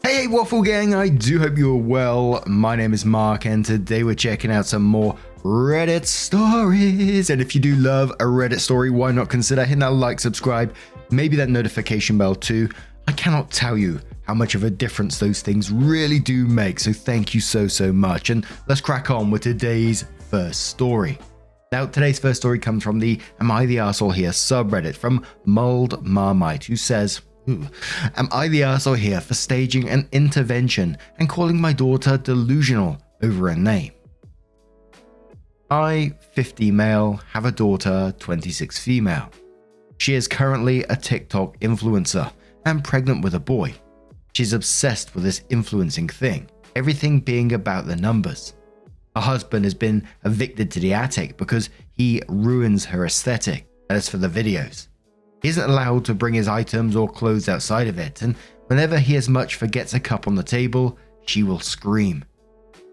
Hey Waffle Gang, I do hope you're well. My name is Mark and today we're checking out some more Reddit stories. And if you do love a Reddit story, why not consider hitting that like, subscribe, maybe that notification bell too. I cannot tell you how much of a difference those things really do make, so thank you so much. And let's crack on with today's first story. Now, today's first story comes from the Am I the Arsehole Here subreddit from Mulled Marmite, who says, am I the arsehole here for staging an intervention and calling my daughter delusional over a name? I, 50 male, have a daughter, 26 female. She is currently a TikTok influencer and pregnant with a boy. She's obsessed with this influencing thing, everything being about the numbers. Her husband has been evicted to the attic because he ruins her aesthetic, that is for the videos. He isn't allowed to bring his items or clothes outside of it, and whenever he as much forgets a cup on the table, she will scream.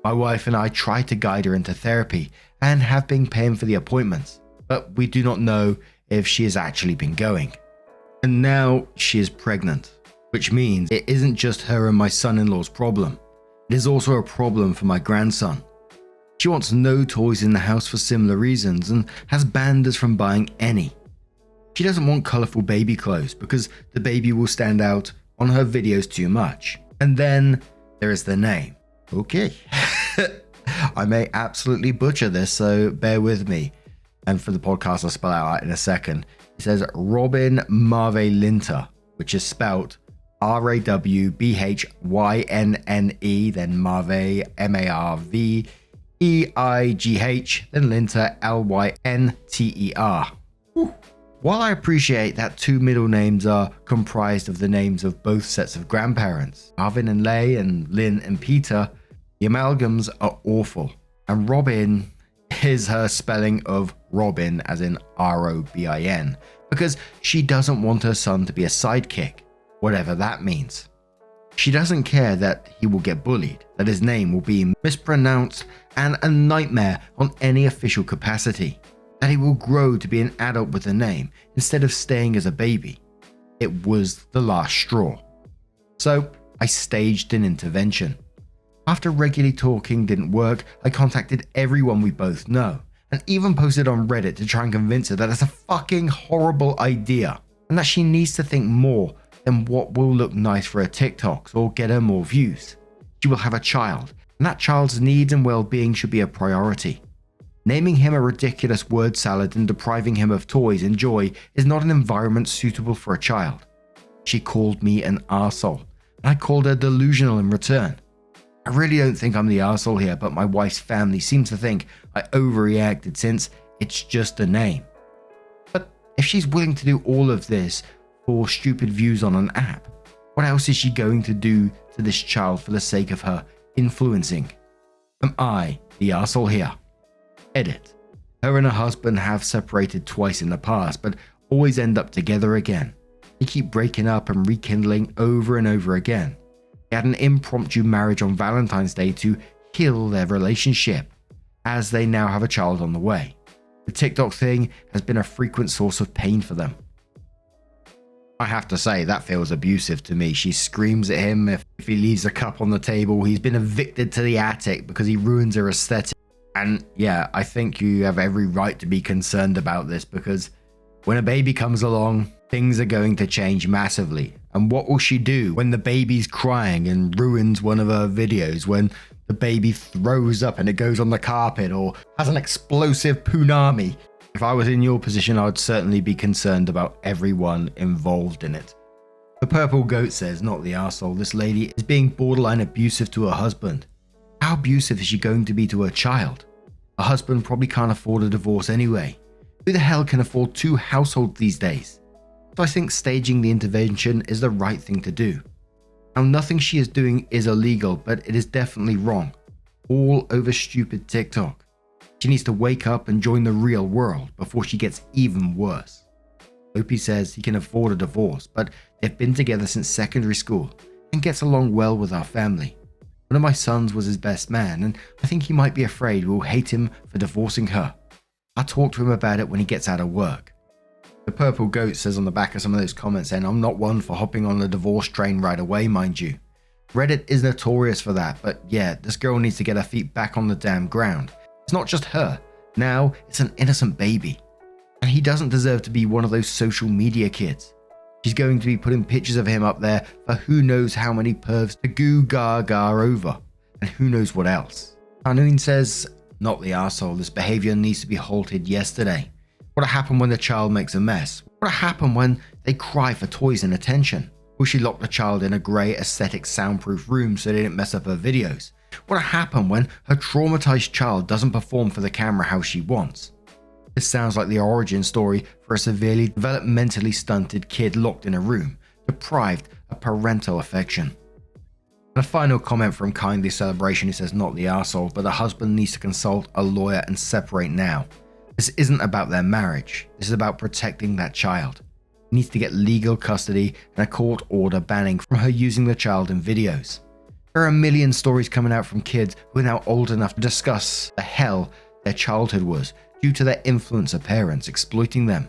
My wife and I try to guide her into therapy and have been paying for the appointments, but we do not know if she has actually been going. And now she is pregnant, which means it isn't just her and my son-in-law's problem. It is also a problem for my grandson. She wants no toys in the house for similar reasons and has banned us from buying any. She doesn't want colourful baby clothes because the baby will stand out on her videos too much. And then there is the name. Okay. I may absolutely butcher this, so bear with me. And for the podcast, I'll spell it out in a second. It says Robin Marve Linter, which is spelt Rawbhyne, then Marve, Marveigh, then Linter, Lynter. While I appreciate that two middle names are comprised of the names of both sets of grandparents, Marvin and Leigh and Lynn and Peter, the amalgams are awful. And Robin is her spelling of Robin as in Robin, because she doesn't want her son to be a sidekick, whatever that means. She doesn't care that he will get bullied, that his name will be mispronounced and a nightmare on any official capacity. That he will grow to be an adult with a name instead of staying as a baby. It was the last straw. So I staged an intervention. After regularly talking didn't work, I contacted everyone we both know and even posted on Reddit to try and convince her that it's a fucking horrible idea and that she needs to think more than what will look nice for her TikToks or get her more views. She will have a child, and that child's needs and well-being should be a priority. Naming him a ridiculous word salad and depriving him of toys and joy is not an environment suitable for a child. She called me an arsehole, and I called her delusional in return. I really don't think I'm the arsehole here, but my wife's family seems to think I overreacted since it's just a name. But if she's willing to do all of this for stupid views on an app, what else is she going to do to this child for the sake of her influencing? Am I the arsehole here? Edit. Her and her husband have separated twice in the past, but always end up together again. They keep breaking up and rekindling over and over again. They had an impromptu marriage on Valentine's Day to heal their relationship, as they now have a child on the way. The TikTok thing has been a frequent source of pain for them. I have to say, that feels abusive to me. She screams at him if he leaves a cup on the table. He's been evicted to the attic because he ruins her aesthetic. And yeah, I think you have every right to be concerned about this because when a baby comes along, things are going to change massively. And what will she do when the baby's crying and ruins one of her videos, when the baby throws up and it goes on the carpet or has an explosive punami? If I was in your position, I would certainly be concerned about everyone involved in it. The Purple Goat says, not the arsehole, this lady is being borderline abusive to her husband. How abusive is she going to be to her child? Her husband probably can't afford a divorce anyway. Who the hell can afford two households these days? So I think staging the intervention is the right thing to do. Now, nothing she is doing is illegal, but it is definitely wrong. All over stupid TikTok. She needs to wake up and join the real world before she gets even worse. Opie says he can afford a divorce, but they've been together since secondary school and gets along well with our family. One of my sons was his best man, and I think he might be afraid we'll hate him for divorcing her. I'll talk to him about it when he gets out of work. The Purple Goat says on the back of some of those comments, and I'm not one for hopping on the divorce train right away, mind you. Reddit is notorious for that, but yeah, this girl needs to get her feet back on the damn ground. It's not just her. Now it's an innocent baby. And he doesn't deserve to be one of those social media kids. She's going to be putting pictures of him up there for who knows how many pervs to goo gaga over, and who knows what else. Hanun says, not the arsehole, this behavior needs to be halted yesterday. What happened when the child makes a mess? What happened when they cry for toys and attention? Will she lock the child in a grey aesthetic soundproof room so they didn't mess up her videos? What happened when her traumatized child doesn't perform for the camera how she wants? This sounds like the origin story for a severely developmentally stunted kid locked in a room, deprived of parental affection. And a final comment from Kindly Celebration, who says, not the arsehole, but the husband needs to consult a lawyer and separate now. This isn't about their marriage, this is about protecting that child. He needs to get legal custody and a court order banning from her using the child in videos. There are a million stories coming out from kids who are now old enough to discuss the hell their childhood was due to their influencer parents exploiting them.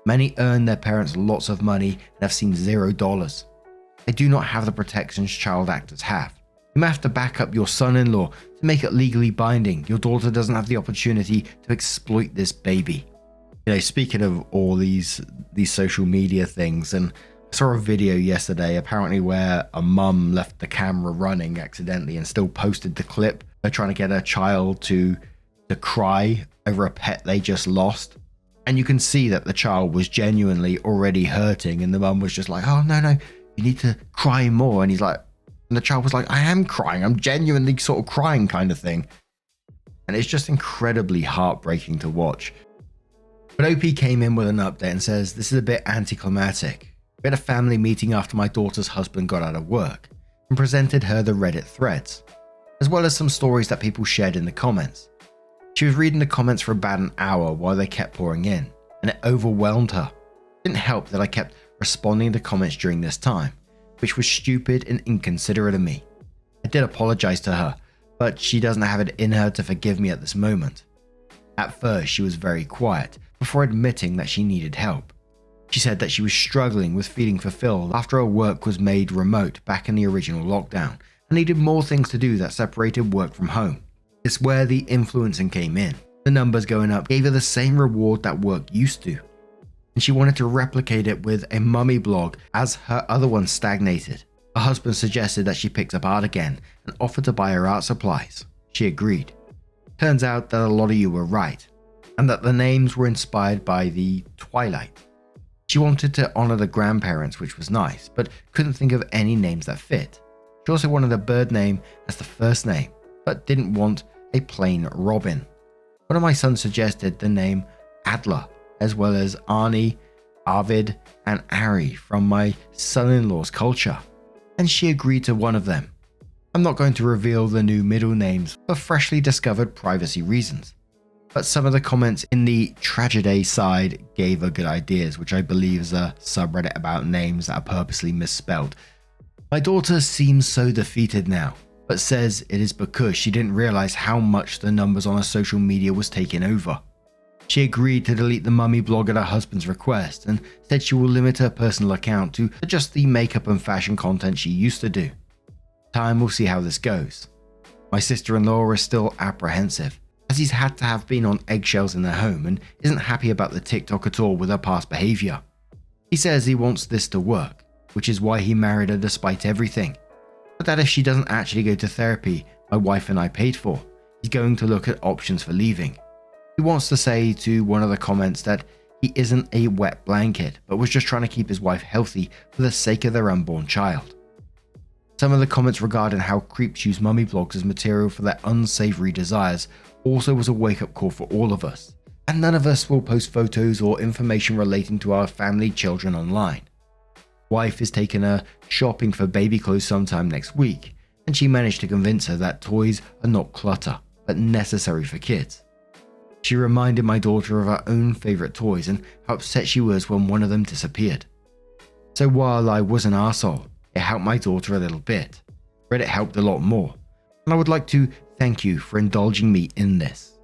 Many earn their parents lots of money and have seen $0. They do not have the protections child actors have. You may have to back up your son-in-law to make it legally binding. Your daughter doesn't have the opportunity to exploit this baby. You know, speaking of all these social media things, and I saw a video yesterday apparently where a mum left the camera running accidentally and still posted the clip. They're trying to get her child to cry over a pet they just lost. And you can see that the child was genuinely already hurting, and the mum was just like, oh no, you need to cry more. And the child was like, I am crying, I'm genuinely sort of crying kind of thing. And it's just incredibly heartbreaking to watch. But OP came in with an update and says, this is a bit anticlimactic. We had a family meeting after my daughter's husband got out of work and presented her the Reddit threads, as well as some stories that people shared in the comments. She was reading the comments for about an hour while they kept pouring in, and it overwhelmed her. It didn't help that I kept responding to comments during this time, which was stupid and inconsiderate of me. I did apologize to her, but she doesn't have it in her to forgive me at this moment. At first, she was very quiet before admitting that she needed help. She said that she was struggling with feeling fulfilled after her work was made remote back in the original lockdown and needed more things to do that separated work from home. It's where the influencing came in. The numbers going up gave her the same reward that work used to, and she wanted to replicate it with a mummy blog as her other one stagnated. Her husband suggested that she picks up art again and offered to buy her art supplies. She agreed. Turns out that a lot of you were right, and that the names were inspired by the Twilight. She wanted to honor the grandparents, which was nice, but couldn't think of any names that fit. She also wanted a bird name as the first name, but didn't want a plain robin. One of my sons suggested the name Adler, as well as Arnie, Arvid, and Ari from my son-in-law's culture, and she agreed to one of them. I'm not going to reveal the new middle names for freshly discovered privacy reasons, but some of the comments in the tragedy side gave her good ideas, which I believe is a subreddit about names that are purposely misspelled. My daughter seems so defeated now, but says it is because she didn't realize how much the numbers on her social media was taking over. She agreed to delete the mummy blog at her husband's request and said she will limit her personal account to just the makeup and fashion content she used to do. Time will see how this goes. My sister-in-law is still apprehensive, as he's had to have been on eggshells in their home and isn't happy about the TikTok at all with her past behavior. He says he wants this to work, which is why he married her despite everything, but that if she doesn't actually go to therapy my wife and I paid for, he's going to look at options for leaving. He wants to say to one of the comments that he isn't a wet blanket, but was just trying to keep his wife healthy for the sake of their unborn child. Some of the comments regarding how creeps use mummy blogs as material for their unsavory desires also was a wake-up call for all of us, and none of us will post photos or information relating to our family children online. Wife is taking her shopping for baby clothes sometime next week, and she managed to convince her that toys are not clutter, but necessary for kids. She reminded my daughter of her own favourite toys and how upset she was when one of them disappeared. So while I was an arsehole, it helped my daughter a little bit. Reddit helped a lot more, and I would like to thank you for indulging me in this.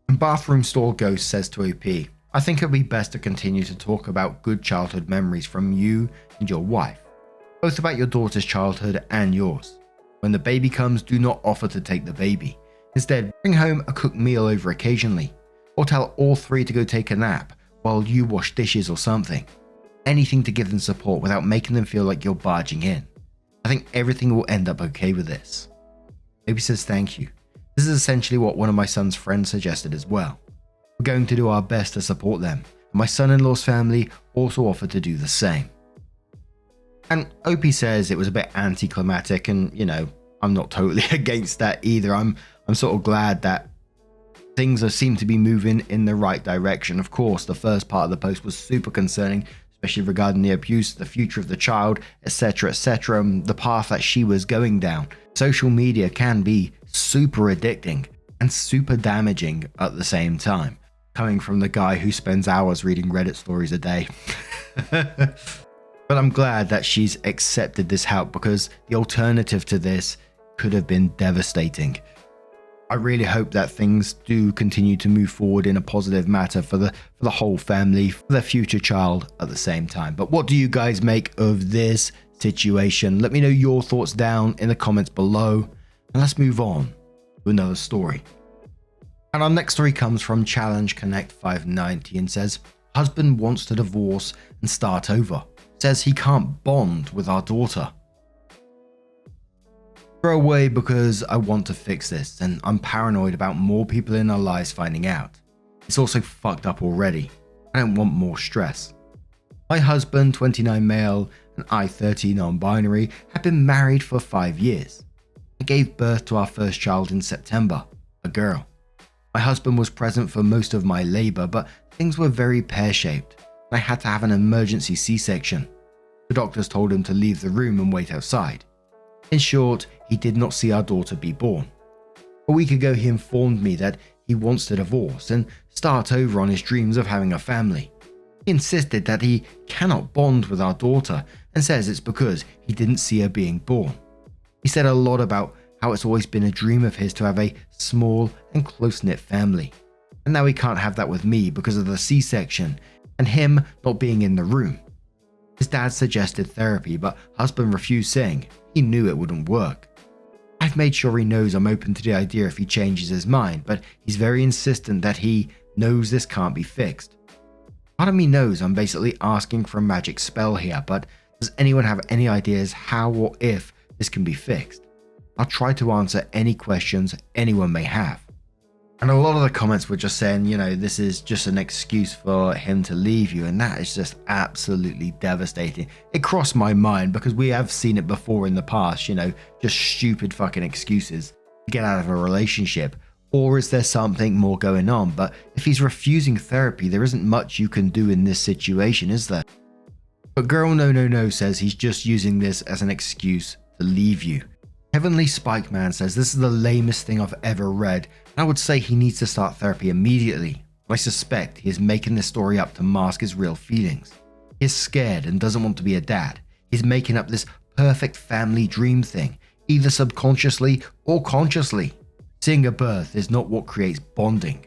And Bathroom Store Ghost says to OP, I think it would be best to continue to talk about good childhood memories from you and your wife. both about your daughter's childhood and yours. When the baby comes, do not offer to take the baby. Instead, bring home a cooked meal over occasionally, or tell all three to go take a nap while you wash dishes or something. Anything to give them support without making them feel like you're barging in. I think everything will end up okay with this. Obi says thank you. This is essentially what one of my son's friends suggested as well. We're going to do our best to support them, and my son-in-law's family also offered to do the same. And Opie says it was a bit anticlimactic, and I'm not totally against that either. I'm sort of glad that things seem to be moving in the right direction. Of course, the first part of the post was super concerning, especially regarding the abuse, the future of the child, etc., etc., and the path that she was going down. Social media can be super addicting and super damaging at the same time, coming from the guy who spends hours reading Reddit stories a day. But I'm glad that she's accepted this help, because the alternative to this could have been devastating. I really hope that things do continue to move forward in a positive matter for the whole family, for their future child at the same time. But what do you guys make of this situation? Let me know your thoughts down in the comments below, and let's move on to another story. And our next story comes from Challenge Connect 590 and says, husband wants to divorce and start over. Says he can't bond with our daughter. Throw away because I want to fix this, and I'm paranoid about more people in our lives finding out. It's also fucked up already. I don't want more stress. My husband, 29 male, and I, 30 non-binary, have been married for 5 years. I gave birth to our first child in September, a girl. My husband was present for most of my labor, but things were very pear-shaped. I had to have an emergency C-section. The doctors told him to leave the room and wait outside. In short, he did not see our daughter be born. A week ago, he informed me that he wants to divorce and start over on his dreams of having a family. He insisted that he cannot bond with our daughter and says it's because he didn't see her being born. He said a lot about how it's always been a dream of his to have a small and close-knit family. And now he can't have that with me because of the C-section and him not being in the room. His dad suggested therapy, but husband refused, saying he knew it wouldn't work. I've made sure he knows I'm open to the idea if he changes his mind, but he's very insistent that he knows this can't be fixed. Part of me knows I'm basically asking for a magic spell here, but does anyone have any ideas how or if this can be fixed? I'll try to answer any questions anyone may have. And a lot of the comments were just saying, this is just an excuse for him to leave you, and that is just absolutely devastating. It crossed my mind because we have seen it before in the past, just stupid fucking excuses to get out of a relationship. Or is there something more going on? But if he's refusing therapy, there isn't much you can do in this situation, is there? But Girl No says he's just using this as an excuse to leave you. Heavenly Spike Man says this is the lamest thing I've ever read, and I would say he needs to start therapy immediately. But I suspect he is making this story up to mask his real feelings. He is scared and doesn't want to be a dad. He's making up this perfect family dream thing, either subconsciously or consciously. Seeing a birth is not what creates bonding.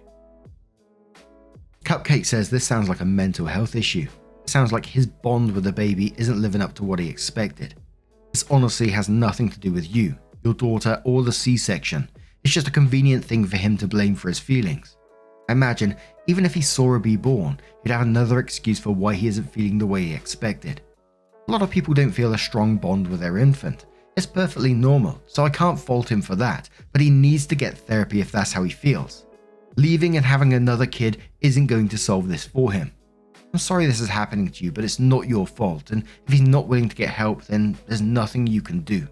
Cupcake says this sounds like a mental health issue. It sounds like his bond with the baby isn't living up to what he expected. This honestly has nothing to do with you, your daughter, or the C-section. It's just a convenient thing for him to blame for his feelings. I imagine, even if he saw her be born, he'd have another excuse for why he isn't feeling the way he expected. A lot of people don't feel a strong bond with their infant. It's perfectly normal, so I can't fault him for that, but he needs to get therapy if that's how he feels. Leaving and having another kid isn't going to solve this for him. I'm sorry this is happening to you, but it's not your fault, and if he's not willing to get help, then there's nothing you can do.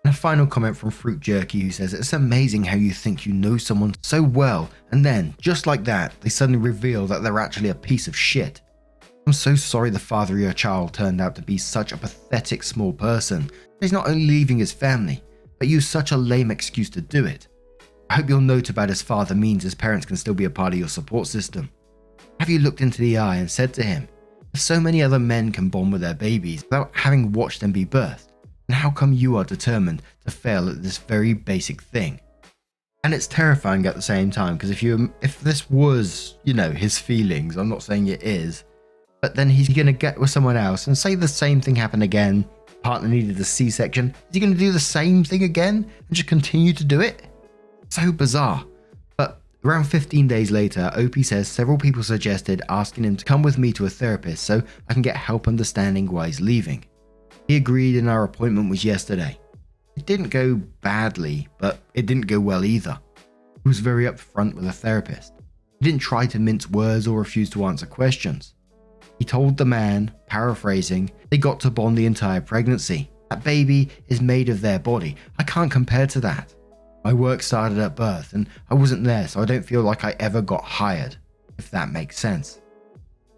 And a final comment from Fruit Jerky, who says, it's amazing how you think you know someone so well, and then, just like that, they suddenly reveal that they're actually a piece of shit. I'm so sorry the father of your child turned out to be such a pathetic small person. He's not only leaving his family, but used such a lame excuse to do it. I hope your note about his father means his parents can still be a part of your support system. Have you looked into the eye and said to him, if so many other men can bond with their babies without having watched them be birthed, then how come you are determined to fail at this very basic thing? And it's terrifying at the same time, because if this was, his feelings, I'm not saying it is, But then he's going to get with someone else and say the same thing happened again. Partner needed a C-section. Is he going to do the same thing again and just continue to do it? So bizarre. But around 15 days later, Opie says several people suggested asking him to come with me to a therapist so I can get help understanding why he's leaving. He agreed and our appointment was yesterday. It didn't go badly, but it didn't go well either. He was very upfront with the therapist. He didn't try to mince words or refuse to answer questions. He told the man, paraphrasing, they got to bond the entire pregnancy. That baby is made of their body. I can't compare to that. My work started at birth and I wasn't there, so I don't feel like I ever got hired, if that makes sense.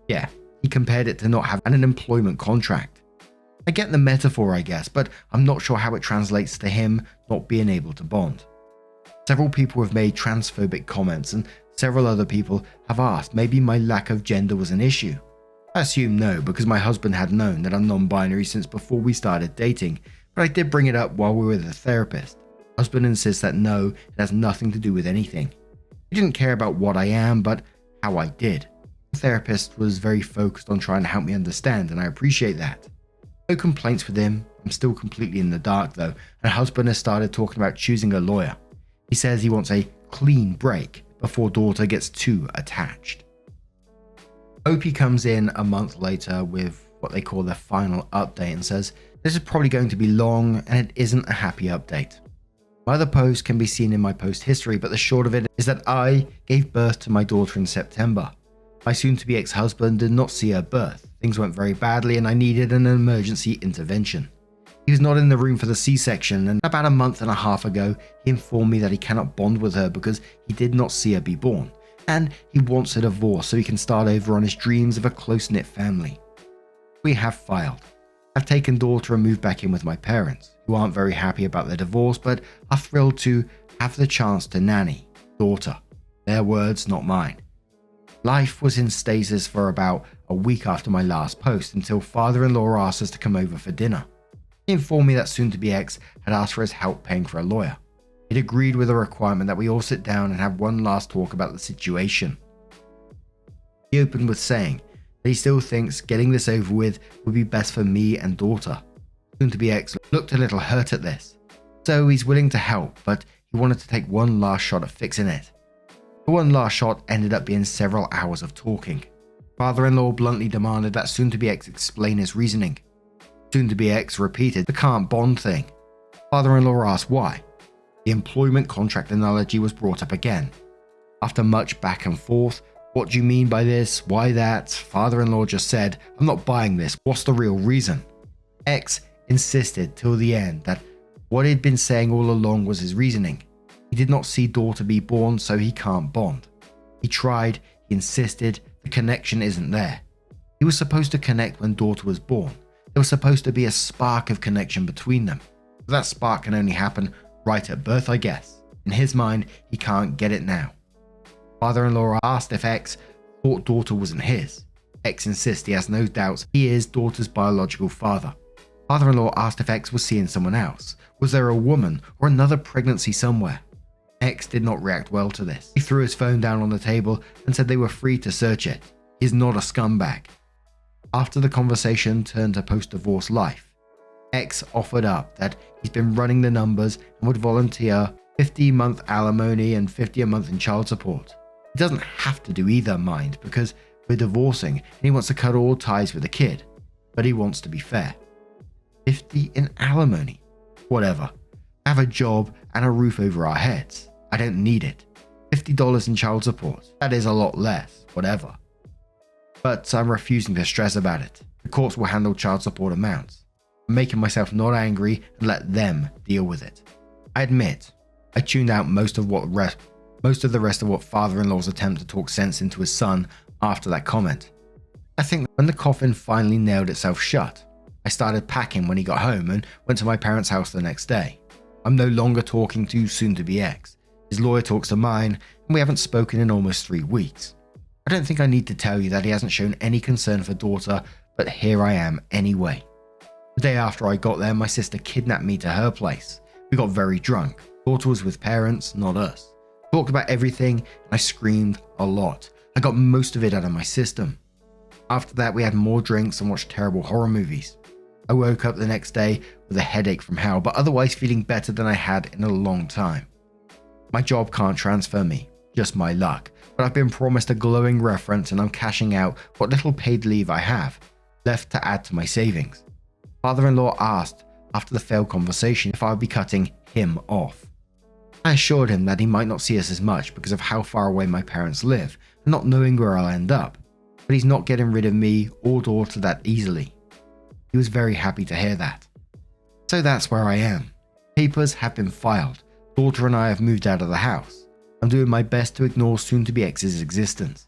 Yeah, he compared it to not having an employment contract. I get the metaphor, I guess, but I'm not sure how it translates to him not being able to bond. Several people have made transphobic comments and several other people have asked maybe my lack of gender was an issue. I assume no, because my husband had known that I'm non-binary since before we started dating, but I did bring it up while we were with the therapist. Husband insists that no, it has nothing to do with anything. He didn't care about what I am, but how I did. The therapist was very focused on trying to help me understand, and I appreciate that. No complaints with him. I'm still completely in the dark though, and husband has started talking about choosing a lawyer. He says he wants a clean break before daughter gets too attached. Opie comes in a month later with what they call their final update and says this is probably going to be long and it isn't a happy update. My other post can be seen in my post history, but the short of it is that I gave birth to my daughter in September. My soon-to-be ex-husband did not see her birth. Things went very badly and I needed an emergency intervention. He was not in the room for the C-section, and about a month and a half ago, he informed me that he cannot bond with her because he did not see her be born, and he wants a divorce so he can start over on his dreams of a close-knit family. We have filed. I've taken daughter and moved back in with my parents, who aren't very happy about their divorce but are thrilled to have the chance to nanny daughter. Their words, not mine. Life was in stasis for about a week after my last post until father-in-law asked us to come over for dinner. He informed me that soon-to-be ex had asked for his help paying for a lawyer. He'd agreed with a requirement that we all sit down and have one last talk about the situation. He opened with saying that he still thinks getting this over with would be best for me and daughter. Soon-to-be ex looked a little hurt at this, so he's willing to help, but he wanted to take one last shot at fixing it. The one last shot ended up being several hours of talking. Father-in-law bluntly demanded that soon-to-be ex explain his reasoning. Soon-to-be ex repeated the can't bond thing. Father-in-law asked why. The employment contract analogy was brought up again. After much back and forth, what do you mean by this? Why that? Father-in-law just said, I'm not buying this. What's the real reason? Ex insisted till the end that what he'd been saying all along was his reasoning. He did not see daughter be born, so he can't bond. He tried, he insisted, the connection isn't there. He was supposed to connect when daughter was born. There was supposed to be a spark of connection between them. But that spark can only happen right at birth, I guess. In his mind, he can't get it now. Father-in-law asked if ex thought daughter wasn't his. Ex insists he has no doubts he is daughter's biological father. Father-in-law asked if ex was seeing someone else. Was there a woman or another pregnancy somewhere? Ex did not react well to this. He threw his phone down on the table and said they were free to search it. He's not a scumbag. After the conversation turned to post-divorce life, Ex offered up that he's been running the numbers and would volunteer 50-month alimony and 50 a month in child support. He doesn't have to do either, mind, because we're divorcing and he wants to cut all ties with the kid, but he wants to be fair. 50 in alimony? Whatever. I have a job and a roof over our heads. I don't need it. $50 in child support. That is a lot less, whatever. But I'm refusing to stress about it. The courts will handle child support amounts. I'm making myself not angry and let them deal with it. I admit, I tuned out most of the rest of what father-in-law's attempt to talk sense into his son after that comment. I think when the coffin finally nailed itself shut, I started packing when he got home and went to my parents' house the next day. I'm no longer talking to soon-to-be ex. His lawyer talks to mine, and we haven't spoken in almost 3 weeks. I don't think I need to tell you that he hasn't shown any concern for daughter, but here I am anyway. The day after I got there, my sister kidnapped me to her place. We got very drunk. Daughter was with parents, not us. Talked about everything, and I screamed a lot. I got most of it out of my system. After that, we had more drinks and watched terrible horror movies. I woke up the next day with a headache from hell, but otherwise feeling better than I had in a long time. My job can't transfer me, just my luck, but I've been promised a glowing reference and I'm cashing out what little paid leave I have, left to add to my savings. Father-in-law asked after the failed conversation if I would be cutting him off. I assured him that he might not see us as much because of how far away my parents live and not knowing where I'll end up, but he's not getting rid of me or daughter that easily. He was very happy to hear that. So that's where I am. Papers have been filed. Daughter and I have moved out of the house. I'm doing my best to ignore soon-to-be ex's existence.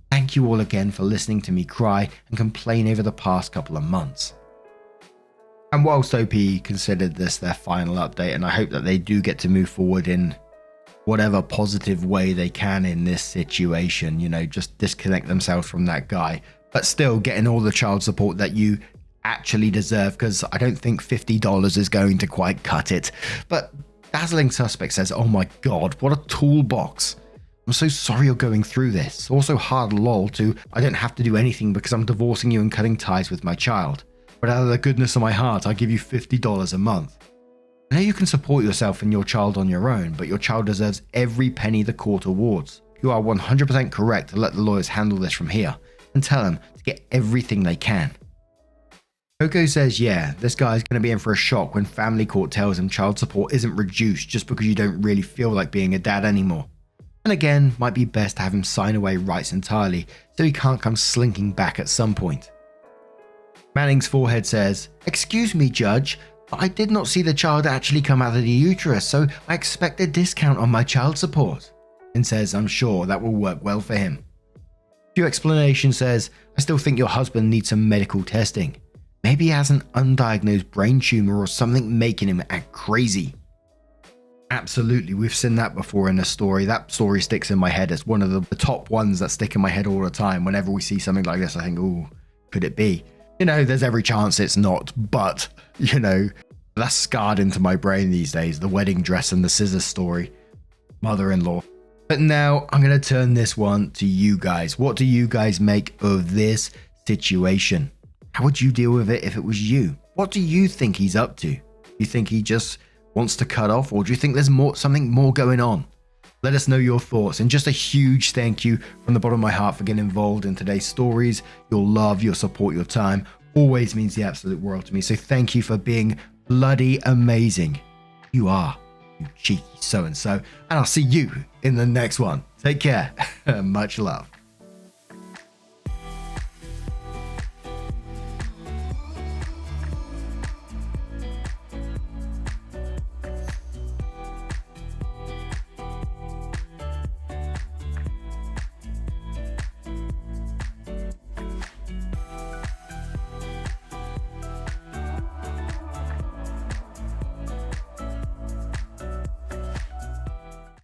Thank you all again for listening to me cry and complain over the past couple of months. And whilst OP considered this their final update, and I hope that they do get to move forward in whatever positive way they can in this situation, just disconnect themselves from that guy, but still getting all the child support that you actually deserve, because I don't think $50 is going to quite cut it. But Dazzling Suspect says, oh my god, what a toolbox. I'm so sorry you're going through this. Also hard lol to, I don't have to do anything because I'm divorcing you and cutting ties with my child. But out of the goodness of my heart, I'll give you $50 a month. I know you can support yourself and your child on your own, but your child deserves every penny the court awards. You are 100% correct to let the lawyers handle this from here and tell them to get everything they can. Coco says, yeah, this guy's going to be in for a shock when family court tells him child support isn't reduced just because you don't really feel like being a dad anymore. And again, might be best to have him sign away rights entirely so he can't come slinking back at some point. Manning's forehead says, excuse me, Judge, but I did not see the child actually come out of the uterus, so I expect a discount on my child support. And says, I'm sure that will work well for him. Few explanation says, I still think your husband needs some medical testing. Maybe he has an undiagnosed brain tumor or something making him act crazy. Absolutely, we've seen that before in a story. That story sticks in my head as one of the top ones that stick in my head all the time. Whenever we see something like this, I think, ooh, could it be? There's every chance it's not, but, that's scarred into my brain these days. The wedding dress and the scissors story. Mother-in-law. But now I'm going to turn this one to you guys. What do you guys make of this situation? How would you deal with it if it was you? What do you think he's up to? Do you think he just wants to cut off, or do you think there's something more going on? Let us know your thoughts, and just a huge thank you from the bottom of my heart for getting involved in today's stories. Your love, your support, your time always means the absolute world to me. So thank you for being bloody amazing. You are, you cheeky so-and-so, and I'll see you in the next one. Take care. Much love.